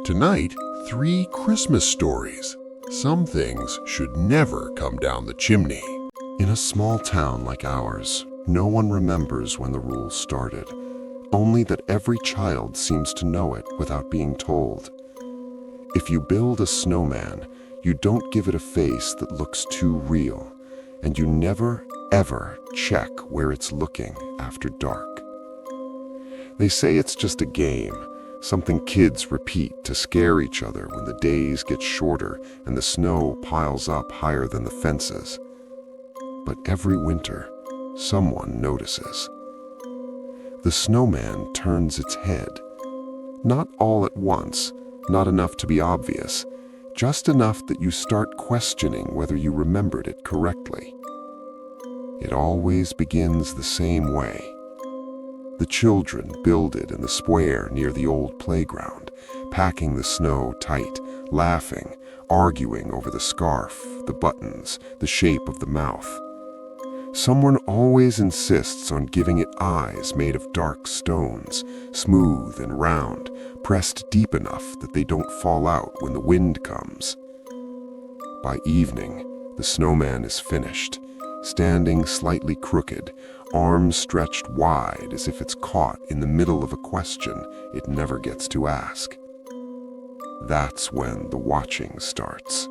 Tonight, 3 Christmas stories. Some things should never come down the chimney. In a small town like ours, no one remembers when the rules started, only that every child seems to know it without being told. If you build a snowman, you don't give it a face that looks too real, and you never, ever check where it's looking after dark. They say it's just a game, something kids repeat to scare each other when the days get shorter and the snow piles up higher than the fences. But every winter, someone notices. The snowman turns its head. Not all at once, not enough to be obvious, just enough that you start questioning whether you remembered it correctly. It always begins the same way. The children build it in the square near the old playground, packing the snow tight, laughing, arguing over the scarf, the buttons, the shape of the mouth. Someone always insists on giving it eyes made of dark stones, smooth and round, pressed deep enough that they don't fall out when the wind comes. By evening, the snowman is finished, standing slightly crooked, arms stretched wide as if it's caught in the middle of a question it never gets to ask. That's when the watching starts.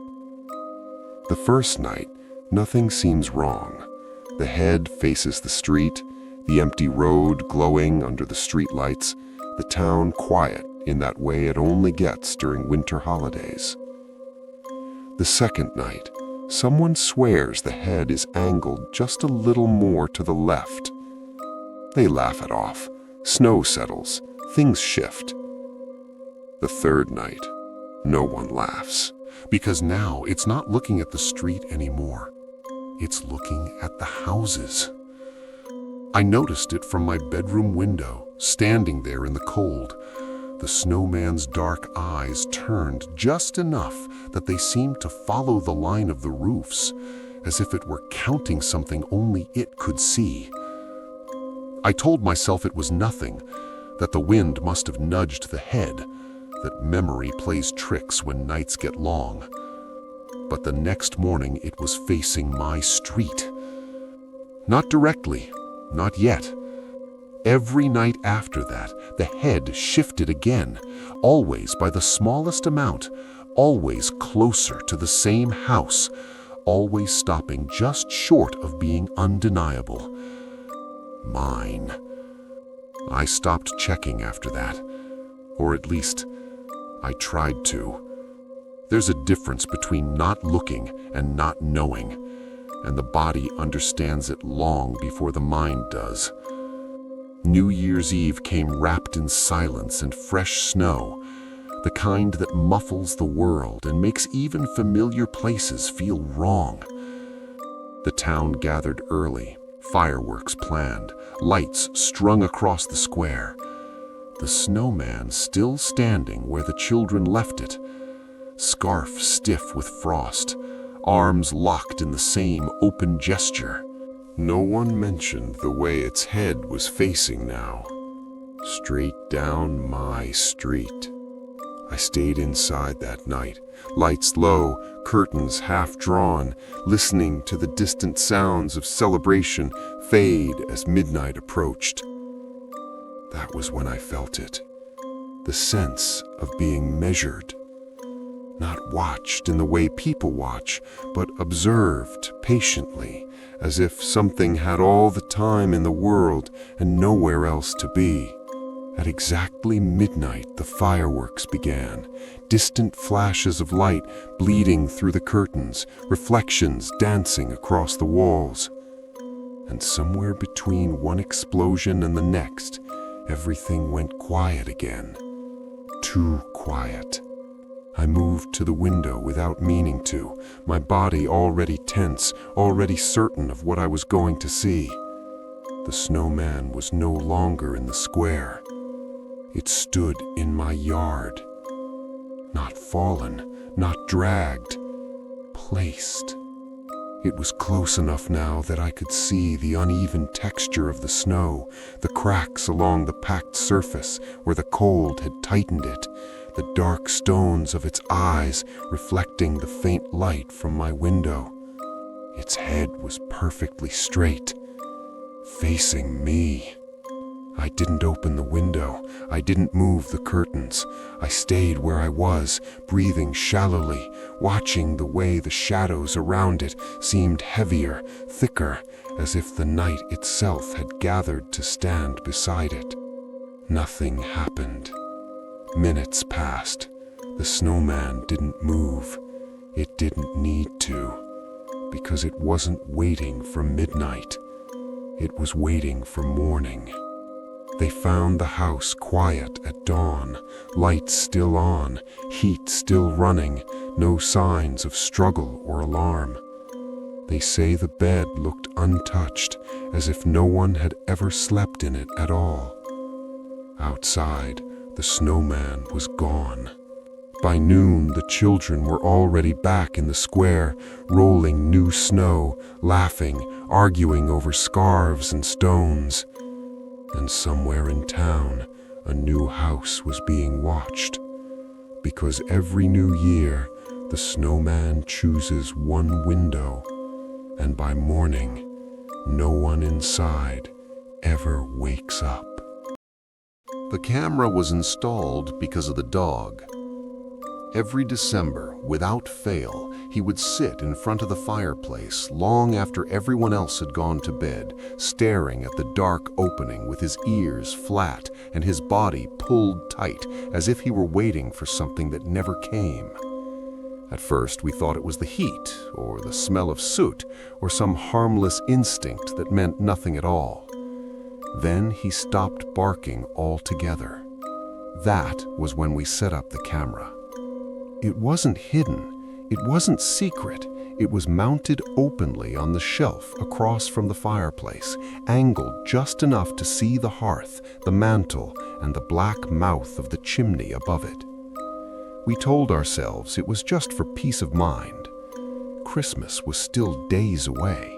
The first night, nothing seems wrong. The head faces the street, the empty road glowing under the streetlights, the town quiet in that way it only gets during winter holidays. The second night, someone swears the head is angled just a little more to the left. They laugh it off. Snow settles. Things shift. The third night, no one laughs, because now it's not looking at the street anymore. It's looking at the houses. I noticed it from my bedroom window, standing there in the cold. The snowman's dark eyes turned just enough that they seemed to follow the line of the roofs, as if it were counting something only it could see. I told myself it was nothing, that the wind must have nudged the head, that memory plays tricks when nights get long. But the next morning it was facing my street. Not directly, not yet. Every night after that, the head shifted again, always by the smallest amount, always closer to the same house, always stopping just short of being undeniable. Mine. I stopped checking after that, or at least, I tried to. There's a difference between not looking and not knowing, and the body understands it long before the mind does. New Year's Eve came wrapped in silence and fresh snow, the kind that muffles the world and makes even familiar places feel wrong. The town gathered early, fireworks planned, lights strung across the square. The snowman still standing where the children left it, scarf stiff with frost, arms locked in the same open gesture. No one mentioned the way its head was facing now, straight down my street. I stayed inside that night, lights low, curtains half drawn, listening to the distant sounds of celebration fade as midnight approached. That was when I felt it, the sense of being measured. Not watched in the way people watch, but observed patiently, as if something had all the time in the world and nowhere else to be. At exactly midnight, the fireworks began, distant flashes of light bleeding through the curtains, reflections dancing across the walls. And somewhere between one explosion and the next, everything went quiet again. Too quiet. I moved to the window without meaning to, my body already tense, already certain of what I was going to see. The snowman was no longer in the square. It stood in my yard. Not fallen, not dragged, placed. It was close enough now that I could see the uneven texture of the snow, the cracks along the packed surface where the cold had tightened it, the dark stones of its eyes reflecting the faint light from my window. Its head was perfectly straight, facing me. I didn't open the window. I didn't move the curtains. I stayed where I was, breathing shallowly, watching the way the shadows around it seemed heavier, thicker, as if the night itself had gathered to stand beside it. Nothing happened. Minutes passed. The snowman didn't move. It didn't need to, because it wasn't waiting for midnight. It was waiting for morning. They found the house quiet at dawn, lights still on, heat still running, no signs of struggle or alarm. They say the bed looked untouched, as if no one had ever slept in it at all. Outside, the snowman was gone. By noon, the children were already back in the square, rolling new snow, laughing, arguing over scarves and stones. And somewhere in town, a new house was being watched. Because every new year, the snowman chooses one window, and by morning, no one inside ever wakes up. The camera was installed because of the dog. Every December, without fail, he would sit in front of the fireplace long after everyone else had gone to bed, staring at the dark opening with his ears flat and his body pulled tight, as if he were waiting for something that never came. At first, we thought it was the heat, or the smell of soot, or some harmless instinct that meant nothing at all. Then he stopped barking altogether. That was when we set up the camera. It wasn't hidden. It wasn't secret. It was mounted openly on the shelf across from the fireplace, angled just enough to see the hearth, the mantel, and the black mouth of the chimney above it. We told ourselves it was just for peace of mind. Christmas was still days away.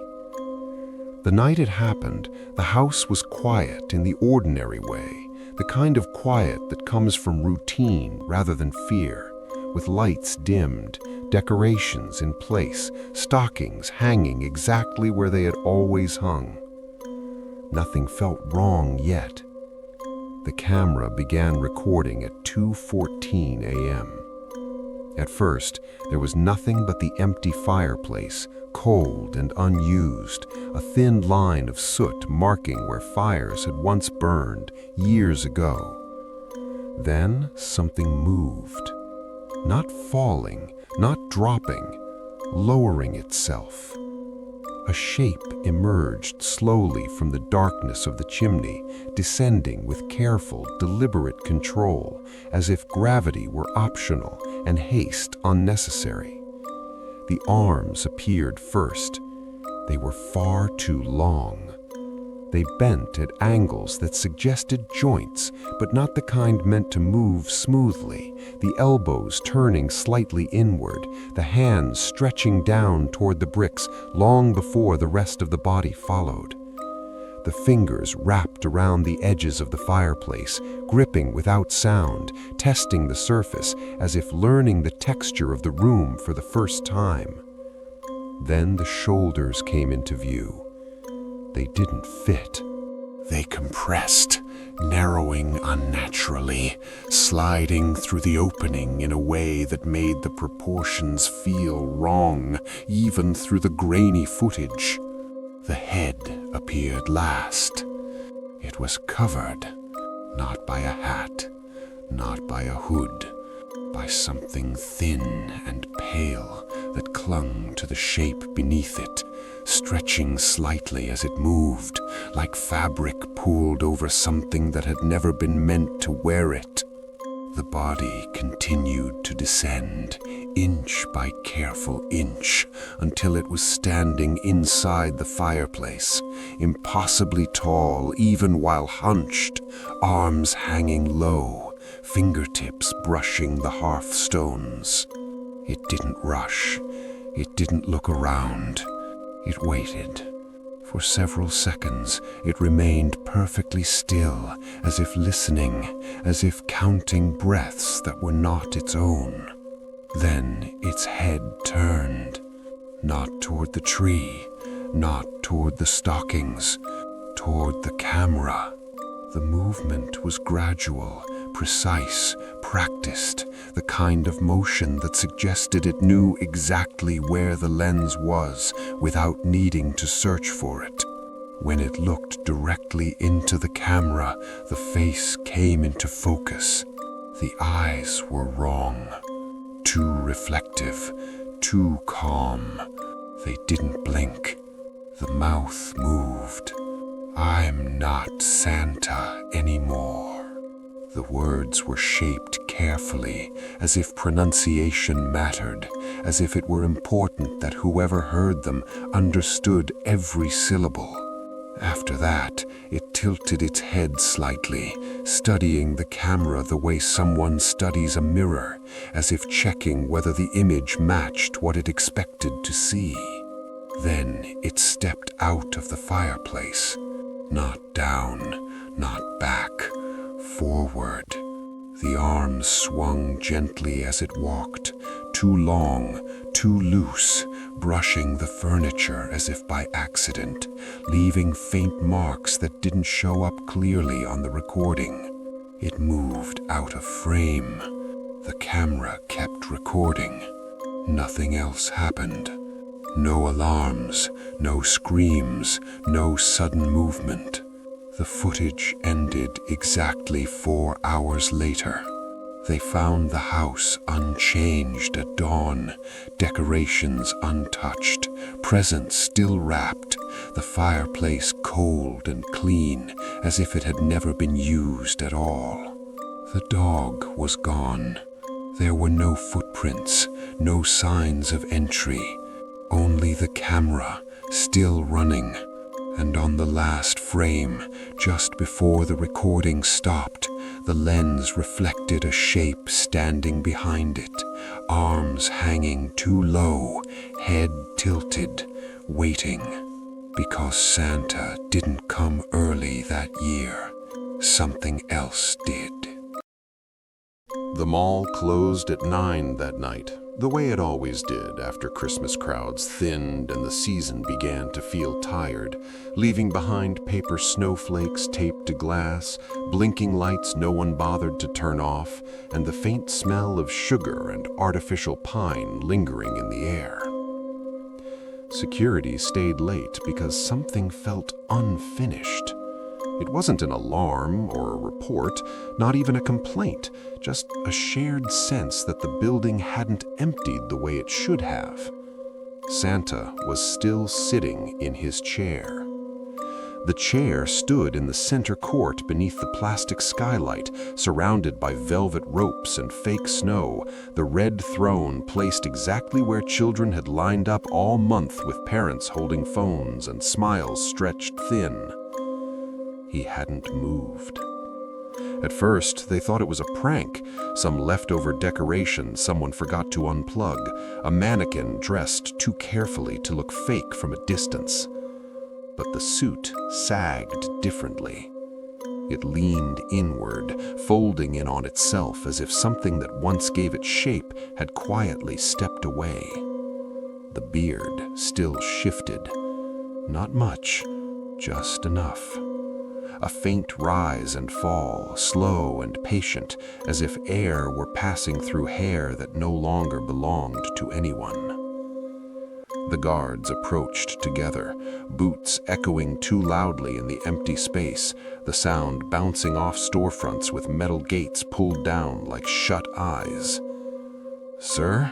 The night it happened, the house was quiet in the ordinary way, the kind of quiet that comes from routine rather than fear, with lights dimmed, decorations in place, stockings hanging exactly where they had always hung. Nothing felt wrong yet. The camera began recording at 2:14 a.m. At first, there was nothing but the empty fireplace, cold and unused, a thin line of soot marking where fires had once burned years ago. Then something moved. Not falling, not dropping, lowering itself. A shape emerged slowly from the darkness of the chimney, descending with careful, deliberate control, as if gravity were optional and haste unnecessary. The arms appeared first. They were far too long. They bent at angles that suggested joints, but not the kind meant to move smoothly, the elbows turning slightly inward, the hands stretching down toward the bricks long before the rest of the body followed. The fingers wrapped around the edges of the fireplace, gripping without sound, testing the surface as if learning the texture of the room for the first time. Then the shoulders came into view. They didn't fit. They compressed, narrowing unnaturally, sliding through the opening in a way that made the proportions feel wrong, even through the grainy footage. The head appeared last. It was covered, not by a hat, not by a hood, by something thin and pale that clung to the shape beneath it, stretching slightly as it moved, like fabric pulled over something that had never been meant to wear it. The body continued to descend, inch by careful inch, until it was standing inside the fireplace, impossibly tall even while hunched, arms hanging low, fingertips brushing the hearthstones. It didn't rush. It didn't look around. It waited. For several seconds, it remained perfectly still, as if listening, as if counting breaths that were not its own. Then its head turned, not toward the tree, not toward the stockings, toward the camera. The movement was gradual, precise, practiced, the kind of motion that suggested it knew exactly where the lens was without needing to search for it. When it looked directly into the camera, the face came into focus. The eyes were wrong. Too reflective, too calm. They didn't blink. The mouth moved. "I'm not Santa anymore." The words were shaped carefully, as if pronunciation mattered, as if it were important that whoever heard them understood every syllable. After that, it tilted its head slightly, studying the camera the way someone studies a mirror, as if checking whether the image matched what it expected to see. Then it stepped out of the fireplace. Not down, not back, forward. The arms swung gently as it walked, too long, too loose, brushing the furniture as if by accident, leaving faint marks that didn't show up clearly on the recording. It moved out of frame. The camera kept recording. Nothing else happened. No alarms, no screams, no sudden movement. The footage ended exactly 4 hours later. They found the house unchanged at dawn, decorations untouched, presents still wrapped, the fireplace cold and clean, as if it had never been used at all. The dog was gone. There were no footprints, no signs of entry. Only the camera, still running, and on the last frame, just before the recording stopped, the lens reflected a shape standing behind it, arms hanging too low, head tilted, waiting. Because Santa didn't come early that year, something else did. The mall closed at 9 that night, the way it always did after Christmas crowds thinned and the season began to feel tired, leaving behind paper snowflakes taped to glass, blinking lights no one bothered to turn off, and the faint smell of sugar and artificial pine lingering in the air. Security stayed late because something felt unfinished. It wasn't an alarm or a report, not even a complaint, just a shared sense that the building hadn't emptied the way it should have. Santa was still sitting in his chair. The chair stood in the center court beneath the plastic skylight, surrounded by velvet ropes and fake snow, the red throne placed exactly where children had lined up all month with parents holding phones and smiles stretched thin. He hadn't moved. At first, they thought it was a prank, some leftover decoration someone forgot to unplug, a mannequin dressed too carefully to look fake from a distance. But the suit sagged differently. It leaned inward, folding in on itself as if something that once gave it shape had quietly stepped away. The beard still shifted. Not much, just enough. A faint rise and fall, slow and patient, as if air were passing through hair that no longer belonged to anyone. The guards approached together, boots echoing too loudly in the empty space, the sound bouncing off storefronts with metal gates pulled down like shut eyes. "Sir?"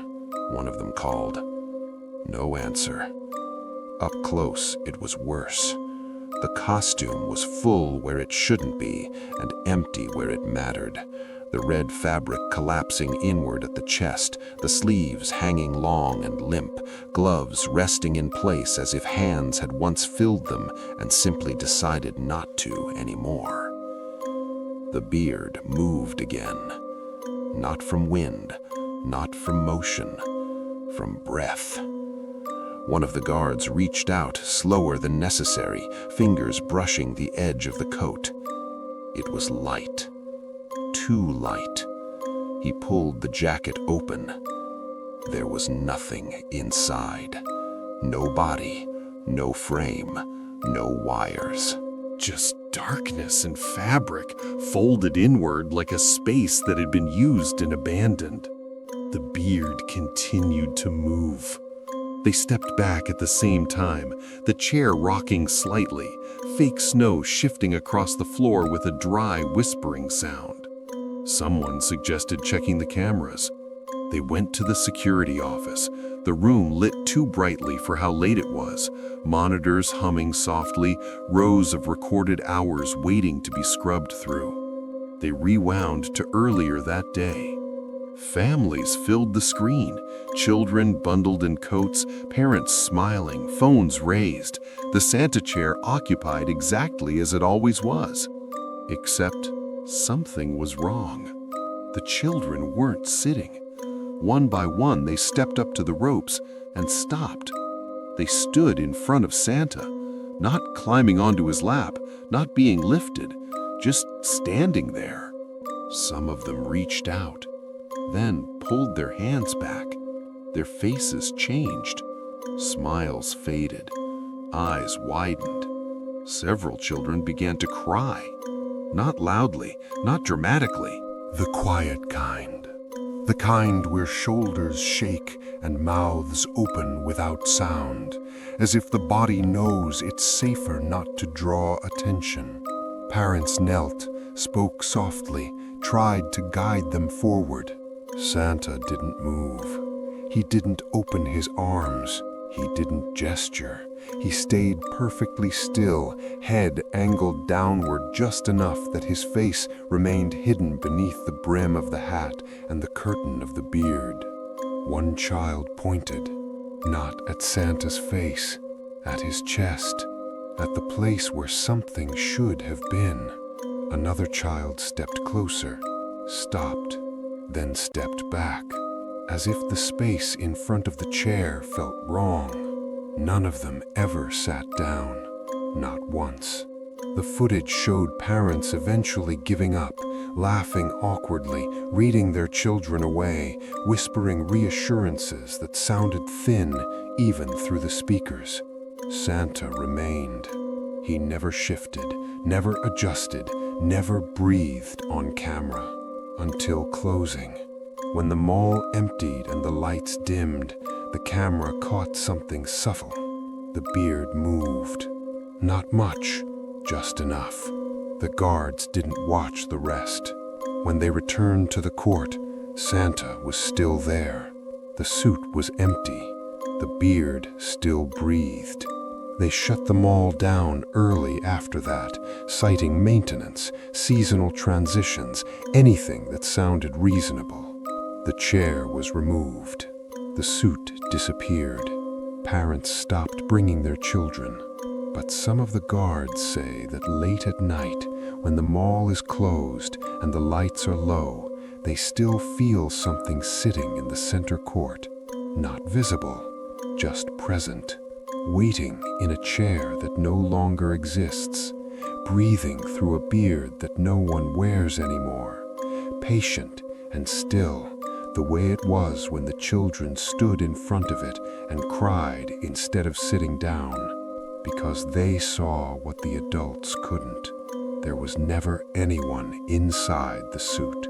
one of them called. No answer. Up close, it was worse. The costume was full where it shouldn't be and empty where it mattered. The red fabric collapsing inward at the chest, the sleeves hanging long and limp, gloves resting in place as if hands had once filled them and simply decided not to anymore. The beard moved again. Not from wind, not from motion, from breath. One of the guards reached out, slower than necessary, fingers brushing the edge of the coat. It was light. Too light. He pulled the jacket open. There was nothing inside. No body, no frame, no wires. Just darkness and fabric, folded inward like a space that had been used and abandoned. The beard continued to move. They stepped back at the same time, the chair rocking slightly, fake snow shifting across the floor with a dry, whispering sound. Someone suggested checking the cameras. They went to the security office, the room lit too brightly for how late it was, monitors humming softly, rows of recorded hours waiting to be scrubbed through. They rewound to earlier that day. Families filled the screen, children bundled in coats, parents smiling, phones raised, the Santa chair occupied exactly as it always was. Except something was wrong. The children weren't sitting. One by one, they stepped up to the ropes and stopped. They stood in front of Santa, not climbing onto his lap, not being lifted, just standing there. Some of them reached out, then pulled their hands back. Their faces changed. Smiles faded. Eyes widened. Several children began to cry. Not loudly, not dramatically. The quiet kind. The kind where shoulders shake and mouths open without sound, as if the body knows it's safer not to draw attention. Parents knelt, spoke softly, tried to guide them forward. Santa didn't move. He didn't open his arms. He didn't gesture. He stayed perfectly still, head angled downward just enough that his face remained hidden beneath the brim of the hat and the curtain of the beard. One child pointed, not at Santa's face, at his chest, at the place where something should have been. Another child stepped closer, stopped, then stepped back, as if the space in front of the chair felt wrong. None of them ever sat down, not once. The footage showed parents eventually giving up, laughing awkwardly, reading their children away, whispering reassurances that sounded thin even through the speakers. Santa remained. He never shifted, never adjusted, never breathed on camera. Until closing. When the mall emptied and the lights dimmed, the camera caught something subtle. The beard moved. Not much, just enough. The guards didn't watch the rest. When they returned to the court, Santa was still there. The suit was empty. The beard still breathed. They shut the mall down early after that, citing maintenance, seasonal transitions, anything that sounded reasonable. The chair was removed. The suit disappeared. Parents stopped bringing their children. But some of the guards say that late at night, when the mall is closed and the lights are low, they still feel something sitting in the center court, not visible, just present, waiting in a chair that no longer exists, breathing through a beard that no one wears anymore, patient and still, the way it was when the children stood in front of it and cried instead of sitting down, because they saw what the adults couldn't. There was never anyone inside the suit.